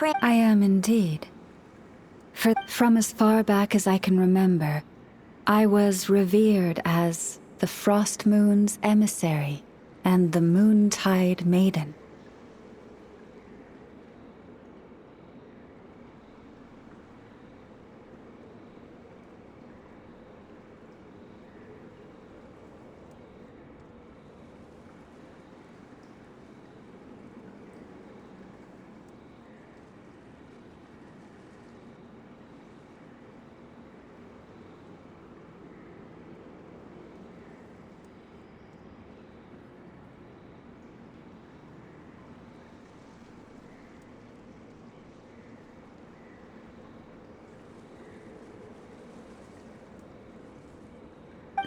I am indeed. From as far back as I can remember, I was revered as the Frost Moon's emissary and the Moontide Maiden.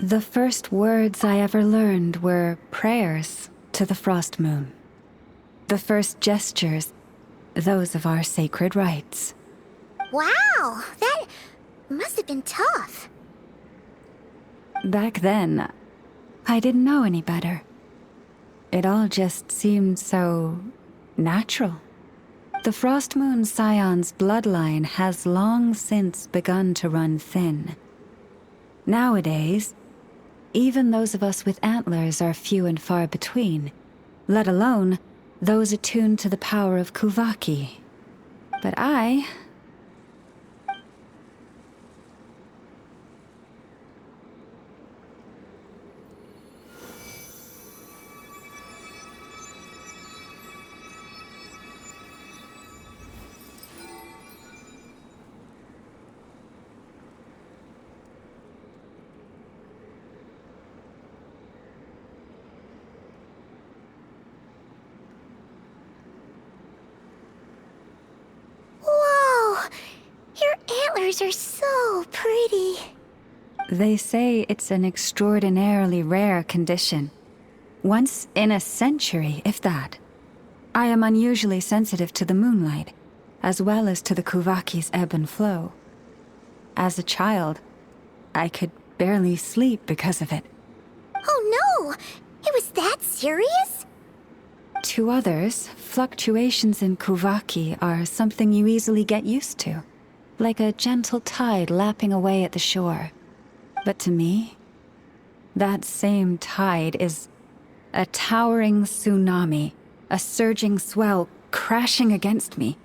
The first words I ever learned were prayers to the Frost Moon. The first gestures, those of our sacred rites. Wow, that must have been tough. Back then, I didn't know any better. It all just seemed so natural. The Frost Moon Scion's bloodline has long since begun to run thin. Nowadays, even those of us with antlers are few and far between, let alone those attuned to the power of Kuvaki. But I... Whoa! Your antlers are so pretty. They say it's an extraordinarily rare condition. Once in a century, if that. I am unusually sensitive to the moonlight, as well as to the Kuvaki's ebb and flow. As a child, I could barely sleep because of it. Oh no! It was that serious? To others, fluctuations in Kuvaki are something you easily get used to, like a gentle tide lapping away at the shore. But to me, that same tide is a towering tsunami, a surging swell crashing against me.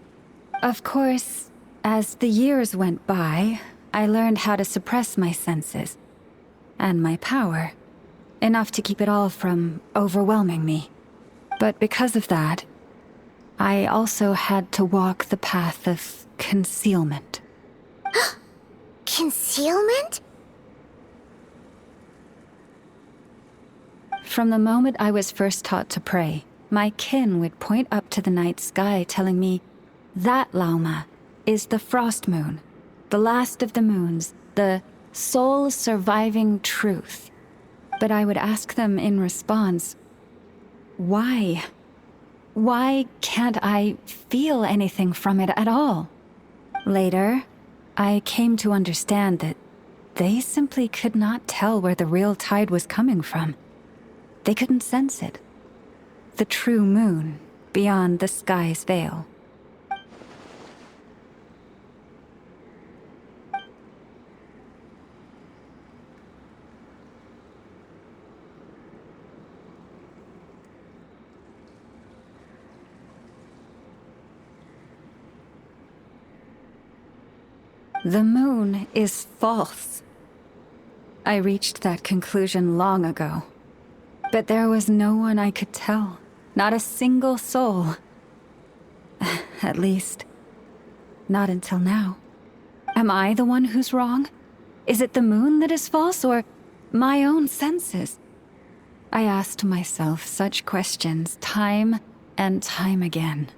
Of course, as the years went by, I learned how to suppress my senses and my power, enough to keep it all from overwhelming me. But because of that, I also had to walk the path of concealment. Concealment? From the moment I was first taught to pray, my kin would point up to the night sky telling me, that Lauma is the Frost Moon, the last of the moons, the sole surviving truth. But I would ask them in response, why? Why can't I feel anything from it at all? Later, I came to understand that they simply could not tell where the real tide was coming from. They couldn't sense it. The true moon, beyond the sky's veil. The moon is false. I reached that conclusion long ago. But there was no one I could tell. Not a single soul. At least, not until now. Am I the one who's wrong? Is it the moon that is false, or my own senses? I asked myself such questions time and time again.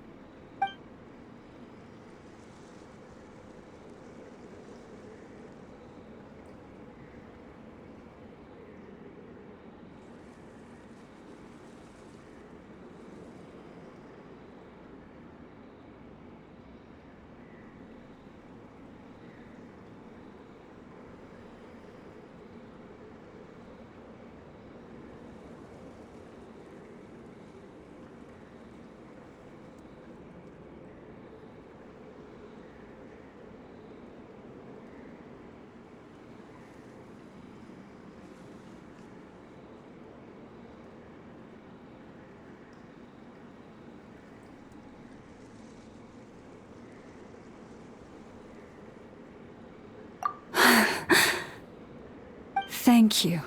Thank you.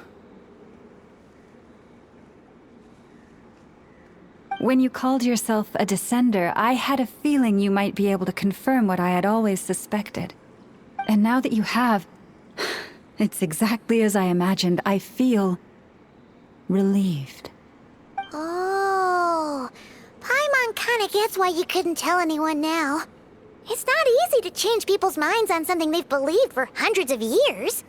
When you called yourself a descender, I had a feeling you might be able to confirm what I had always suspected. And now that you have, it's exactly as I imagined. I feel relieved. Oh, Paimon kinda gets why you couldn't tell anyone now. It's not easy to change people's minds on something they've believed for hundreds of years.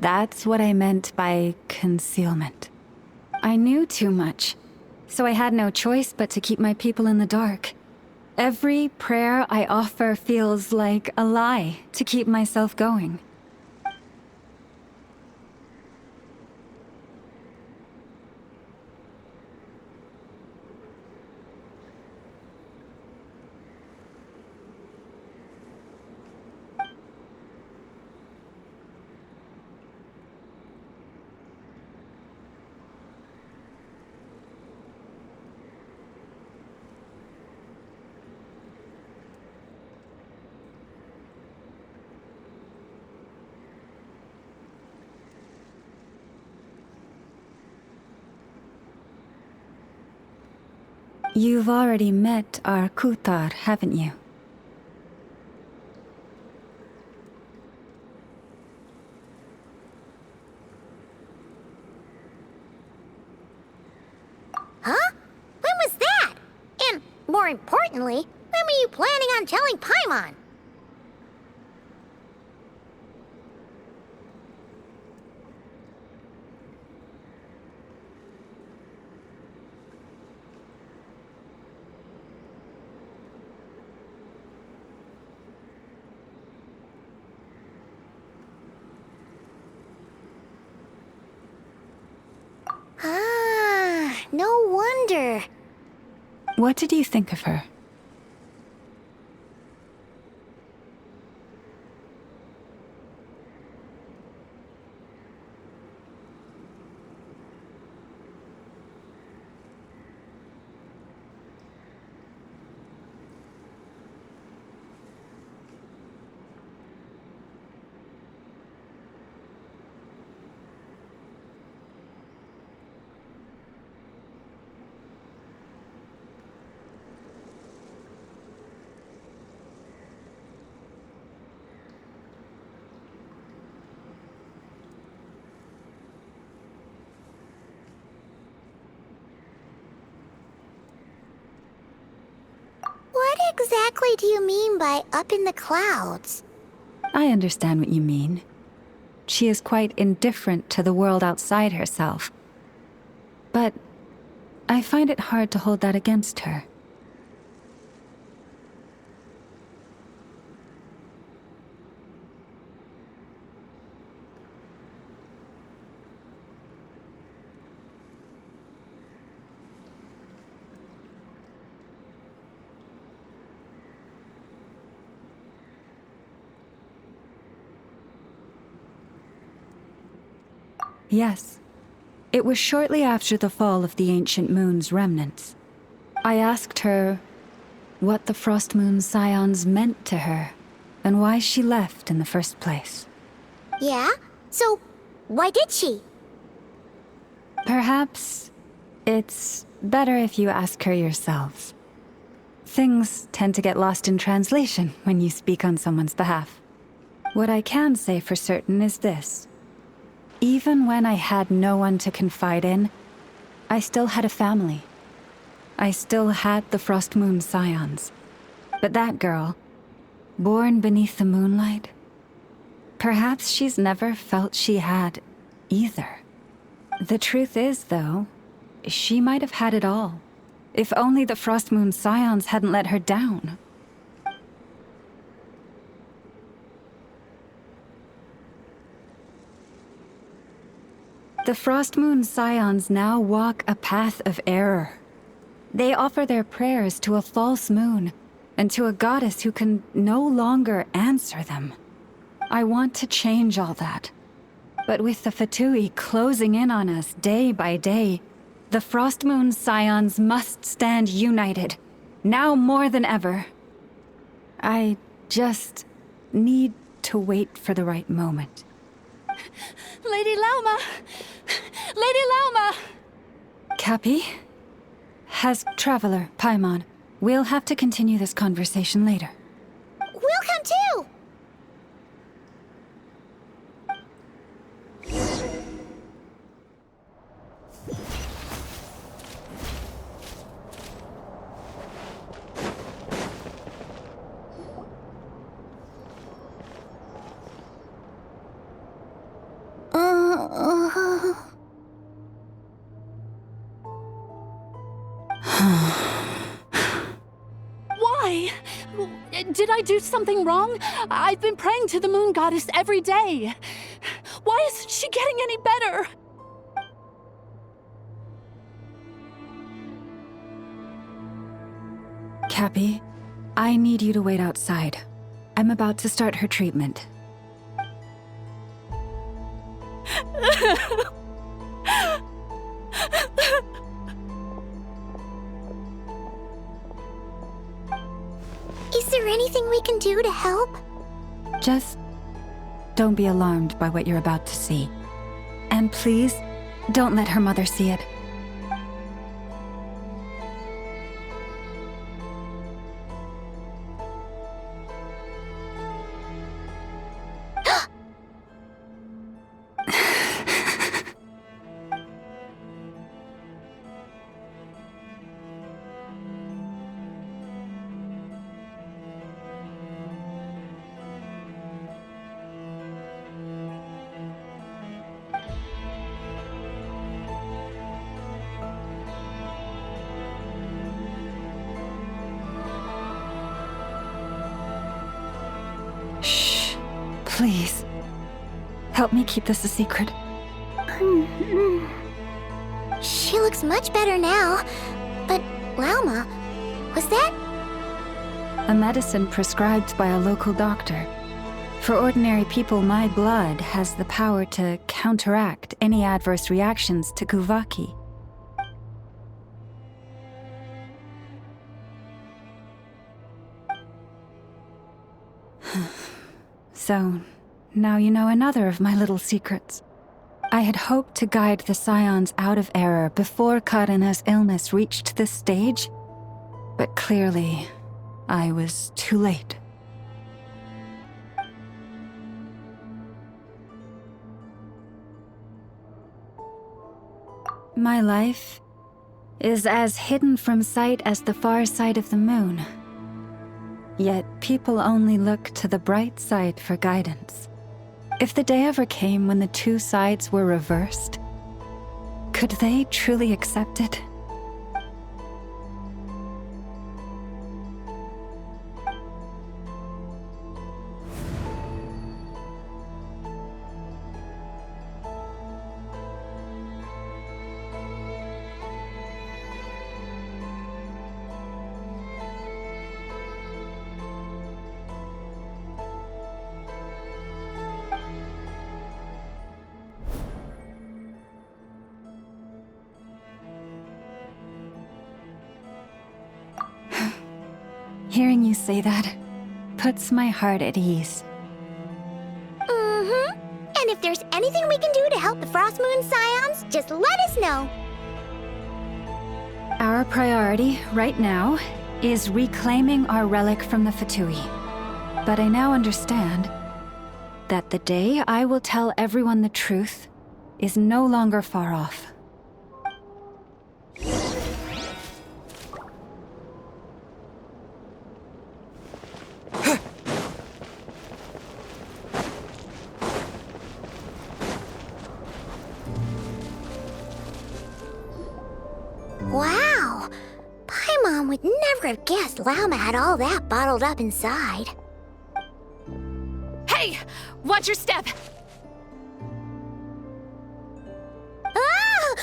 That's what I meant by concealment. I knew too much, so I had no choice but to keep my people in the dark. Every prayer I offer feels like a lie to keep myself going. You've already met our Kutar, haven't you? Huh? When was that? And more importantly, when were you planning on telling Paimon? Ah, no wonder. What did you think of her? What exactly do you mean by up in the clouds? I understand what you mean. She is quite indifferent to the world outside herself. But I find it hard to hold that against her. Yes. It was shortly after the fall of the ancient moon's remnants. I asked her what the Frost Moon Scions meant to her, and why she left in the first place. Yeah? So, why did she? Perhaps it's better if you ask her yourselves. Things tend to get lost in translation when you speak on someone's behalf. What I can say for certain is this. Even when I had no one to confide in, I still had a family. I still had the Frost Moon Scions. But that girl, born beneath the moonlight, perhaps she's never felt she had either. The truth is, though, she might have had it all, if only the Frost Moon Scions hadn't let her down. The Frost Moon Scions now walk a path of error. They offer their prayers to a false moon, and to a goddess who can no longer answer them. I want to change all that. But with the Fatui closing in on us day by day, the Frost Moon Scions must stand united, now more than ever. I just need to wait for the right moment. Lady Lauma! Lady Lauma! Cappy? Has Traveler, Paimon. We'll have to continue this conversation later. We'll come too! Why? Did I do something wrong? I've been praying to the moon goddess every day. Why isn't she getting any better? Cappy, I need you to wait outside. I'm about to start her treatment. Is there anything we can do to help? Just don't be alarmed by what you're about to see. And please, don't let her mother see it. Shh. Please. Help me keep this a secret. She looks much better now. But, Lauma, was that? A medicine prescribed by a local doctor. For ordinary people, my blood has the power to counteract any adverse reactions to Kuvaki. So, now you know another of my little secrets. I had hoped to guide the Scions out of error before Karina's illness reached this stage, but clearly, I was too late. My life is as hidden from sight as the far side of the moon. Yet people only look to the bright side for guidance. If the day ever came when the two sides were reversed, could they truly accept it? Hearing you say that puts my heart at ease. Mm-hmm. And if there's anything we can do to help the Frost Moon Scions, just let us know. Our priority, right now, is reclaiming our relic from the Fatui. But I now understand that the day I will tell everyone the truth is no longer far off. Wow! Paimon would never have guessed Lauma had all that bottled up inside. Hey! Watch your step! Ah!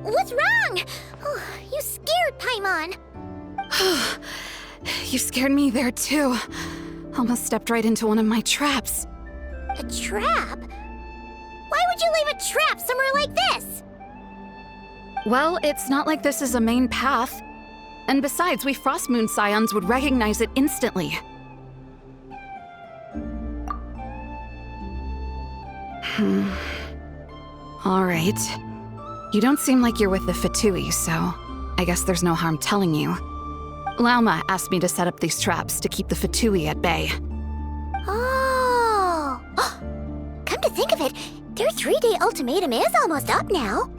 What's wrong? Oh, you scared Paimon. You scared me there too. Almost stepped right into one of my traps. A trap? Why would you leave a trap somewhere like this? Well, it's not like this is a main path. And besides, we Frost Moon Scions would recognize it instantly. All right. You don't seem like you're with the Fatui, so I guess there's no harm telling you. Lauma asked me to set up these traps to keep the Fatui at bay. Oh! Come to think of it, their 3-day ultimatum is almost up now.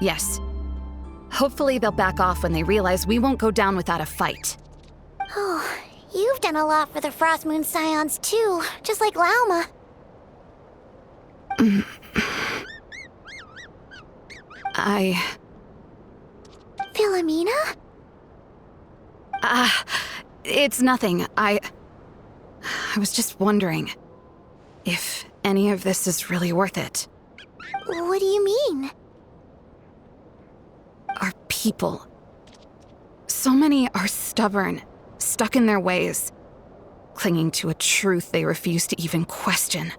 Yes. Hopefully they'll back off when they realize we won't go down without a fight. Oh, you've done a lot for the Frost Moon Scions too, just like Lauma. Philomena? It's nothing. I was just wondering if any of this is really worth it. What do you mean? Our people. So many are stubborn, stuck in their ways, clinging to a truth they refuse to even question.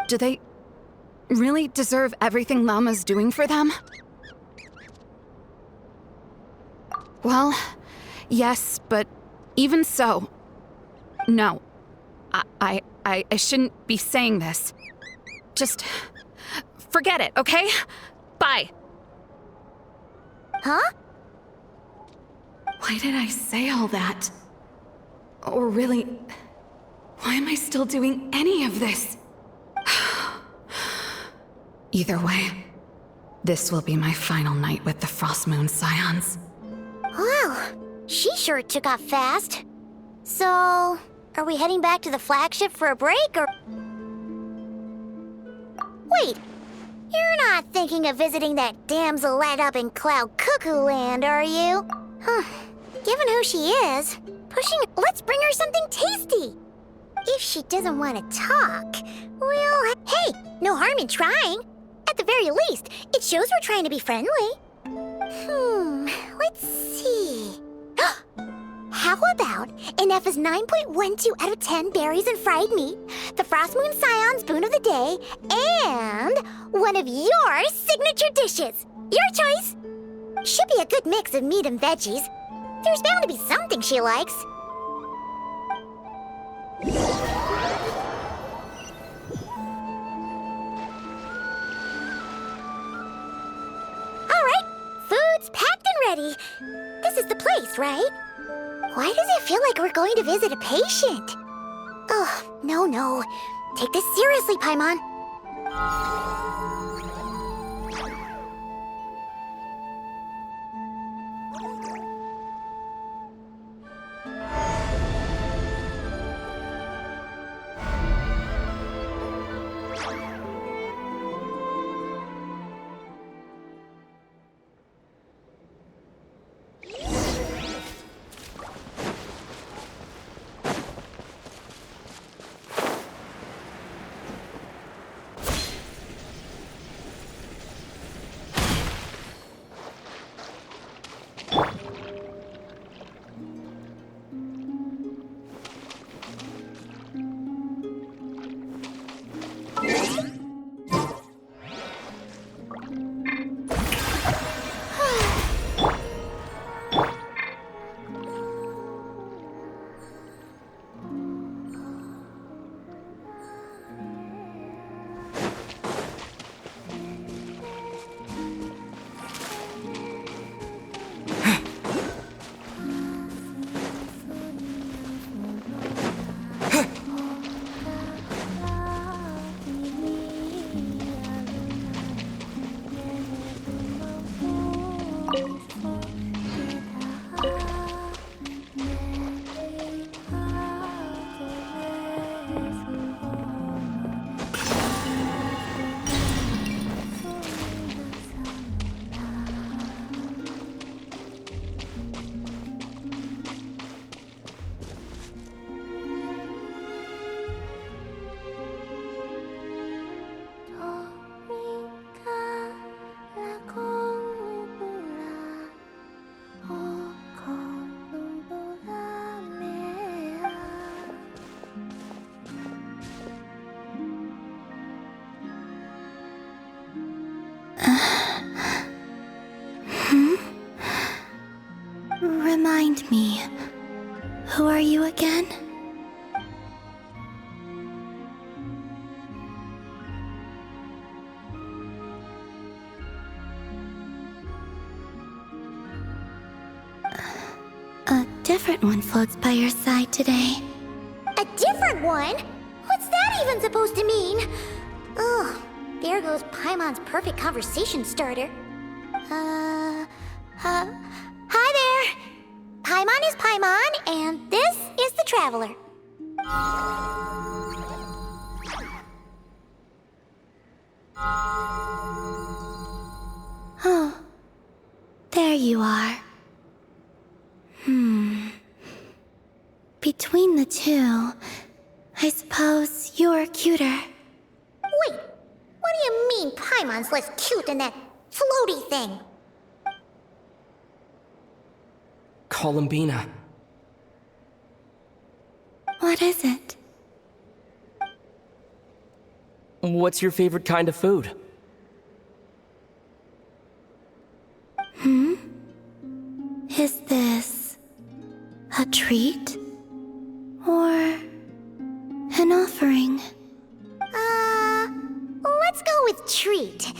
Do they really deserve everything Lauma's doing for them? Well, yes, but even so, no. I shouldn't be saying this. Just forget it, okay? Bye. Huh? Why did I say all that? Or really, why am I still doing any of this? Either way, this will be my final night with the Frost Moon Scions. Wow, she sure took off fast. So, are we heading back to the flagship for a break, or... Wait, you're not thinking of visiting that damsel light up in Cloud Cuckoo Land, are you? Huh, given who she is, let's bring her something tasty. If she doesn't want to talk, well, hey, no harm in trying. At the very least, it shows we're trying to be friendly. Let's see. How about an F's 9.12 out of 10 berries and fried meat, the Frost Moon Scion's boon of the day, and one of your signature dishes? Your choice. Should be a good mix of meat and veggies. There's bound to be something she likes. All right, food's packed and ready. This is the place, right? Why does it feel like we're going to visit a patient? Oh, no. Take this seriously, Paimon. Remind me, who are you again? different one floats by your side today. A different one? What's that even supposed to mean? Ugh, there goes Paimon's perfect conversation starter. Hi there! Paimon is Paimon, and this is the Traveler. Oh, there you are. Between the two, I suppose you're cuter. Wait, what do you mean Paimon's less cute than that floaty thing? Columbina. What is it? What's your favorite kind of food? Is this a treat? Or an offering? Let's go with treat.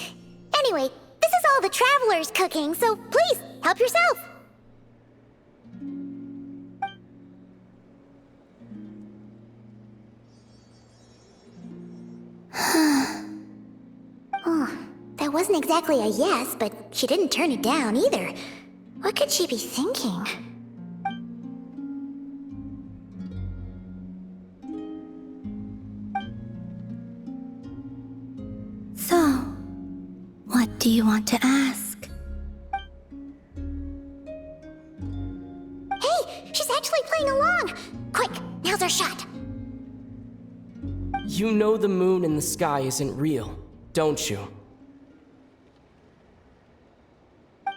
Anyway, this is all the Traveler's cooking, so please, help yourself. Oh, that wasn't exactly a yes, but she didn't turn it down either. What could she be thinking? So, what do you want to ask? Hey, she's actually playing along! Quick, now's our shot! You know the moon in the sky isn't real, don't you?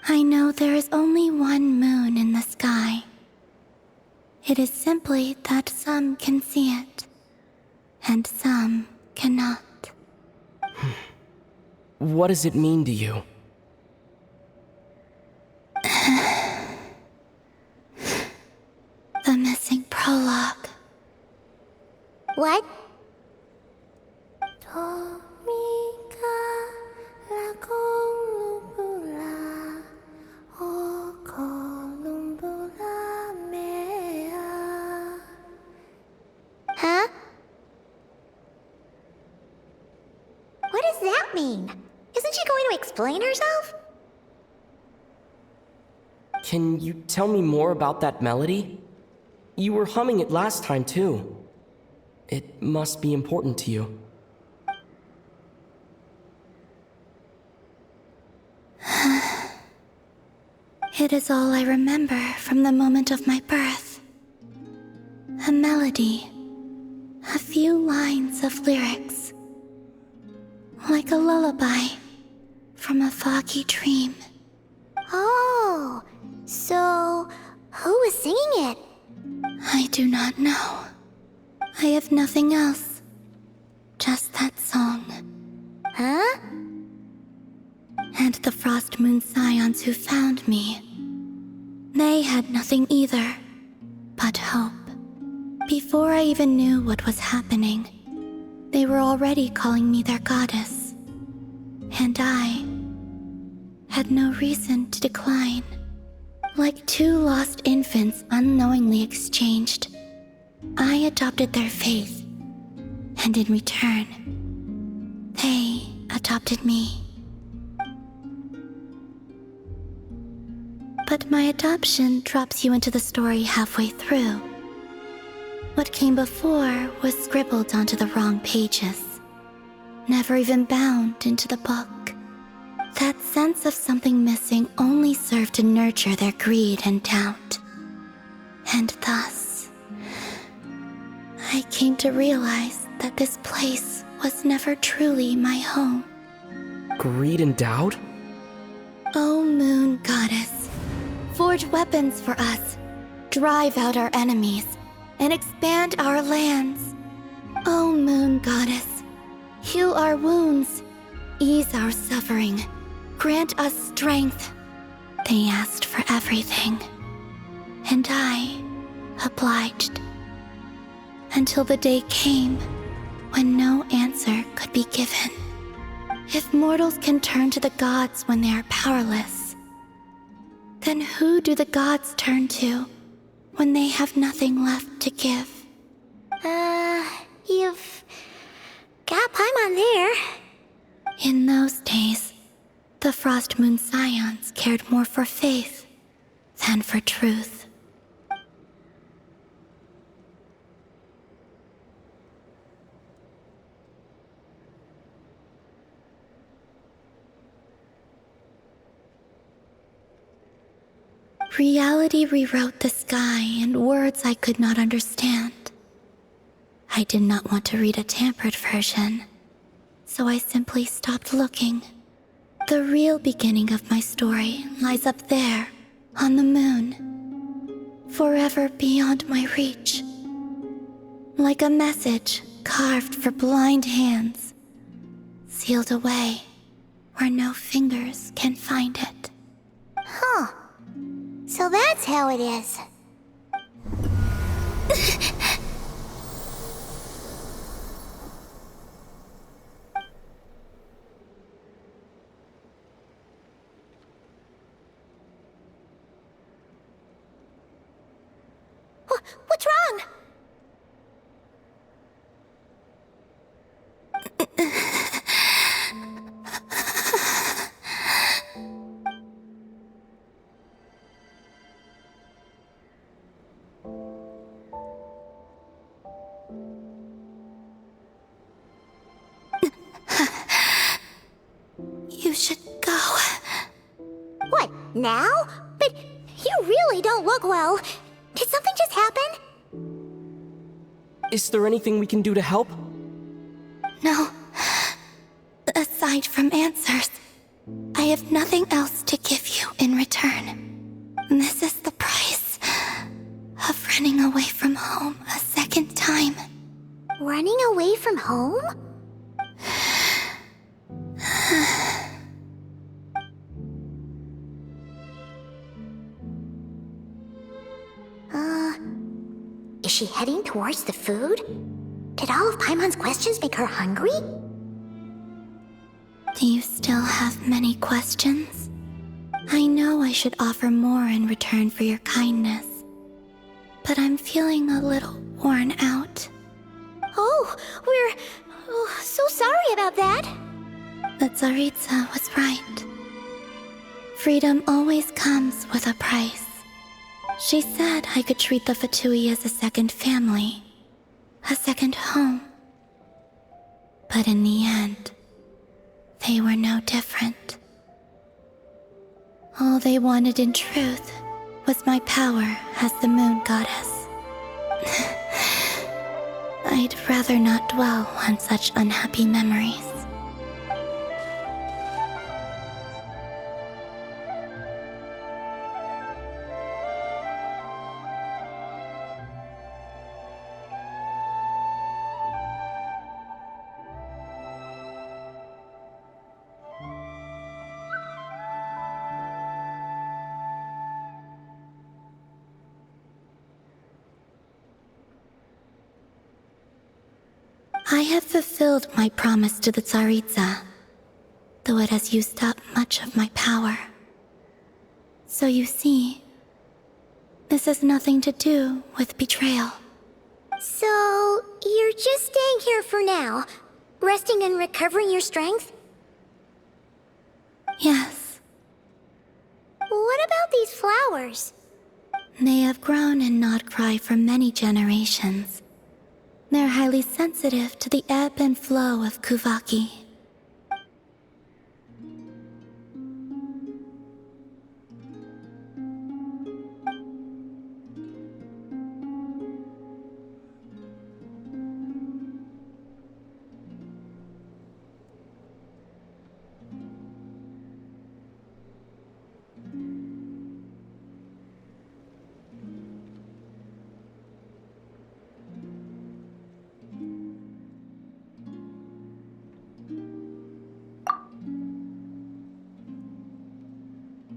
I know there is only one moon in the sky. It is simply that some can see it, and some cannot. What does it mean to you? The missing prologue. What? Huh? What does that mean? Isn't she going to explain herself? Can you tell me more about that melody? You were humming it last time, too. It must be important to you. It is all I remember from the moment of my birth. A melody. A few lines of lyrics. Like a lullaby from a foggy dream. Oh, so who was singing it? I do not know. I have nothing else. Just that song. Huh? And the Frost Moon Scions who found me. They had nothing either, but hope. Before I even knew what was happening, they were already calling me their goddess. And I had no reason to decline. Like two lost infants unknowingly exchanged, I adopted their faith, and in return, they adopted me. But my adoption drops you into the story halfway through. What came before was scribbled onto the wrong pages, never even bound into the book. That sense of something missing only served to nurture their greed and doubt. And thus, I came to realize that this place was never truly my home. Greed and doubt? O Moon Goddess, forge weapons for us, drive out our enemies, and expand our lands. O Moon Goddess, heal our wounds, ease our suffering, grant us strength. They asked for everything, and I obliged. Until the day came when no answer could be given. If mortals can turn to the gods when they are powerless, then who do the gods turn to when they have nothing left to give. You've got Paimon there. In those days, the Frost Moon Scions cared more for faith than for truth. Reality rewrote the sky in words I could not understand. I did not want to read a tampered version, so I simply stopped looking. The real beginning of my story lies up there, on the moon, forever beyond my reach. Like a message carved for blind hands, sealed away where no fingers can find it. Huh. So that's how it is. What's wrong? You should go. What, now? But you really don't look well. Did something just happen? Is there anything we can do to help? No. Aside from answers, I have nothing else to give you in return. This is the price of running away from home a second time. Running away from home? Is she heading towards the food? Did all of Paimon's questions make her hungry? Do you still have many questions? I know I should offer more in return for your kindness, but I'm feeling a little worn out. Oh, we're so sorry about that. The Tsaritsa was right. Freedom always comes with a price. She said I could treat the Fatui as a second family, a second home. But in the end, they were no different. All they wanted in truth was my power as the moon goddess. I'd rather not dwell on such unhappy memories. I have fulfilled my promise to the Tsaritsa, though it has used up much of my power. So you see, this has nothing to do with betrayal. So, you're just staying here for now, resting and recovering your strength? Yes, What about these flowers? they have grown in Nodcry for many generations. They're highly sensitive to the ebb and flow of Kuvaki.